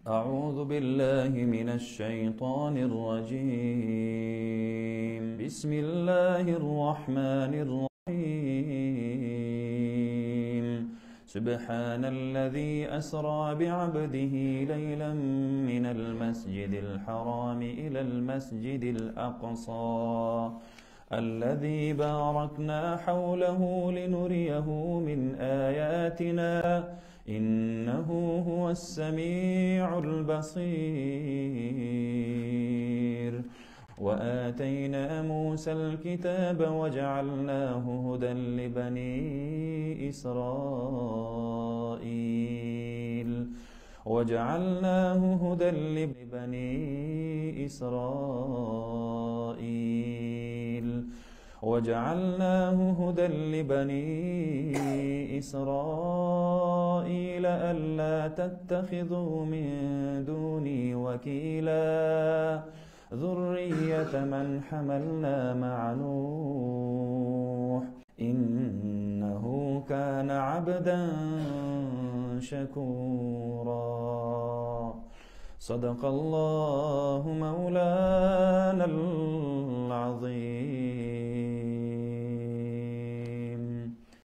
أعوذ بالله من الشيطان الرجيم. بسم الله الرحمن الرحيم. سبحان الذي أسرى بعبده ليلا من المسجد الحرام إلى المسجد الأقصى الذي باركنا حوله لنريه من آياتنا إنه هو السميع البصير. وآتينا موسى الكتاب وجعلناه هدى لبني إسرائيل ألا تتخذوا من دوني وكيلا ذرية من حملنا مع نوح إنه كان عبدا شكورا. صدق الله مولانا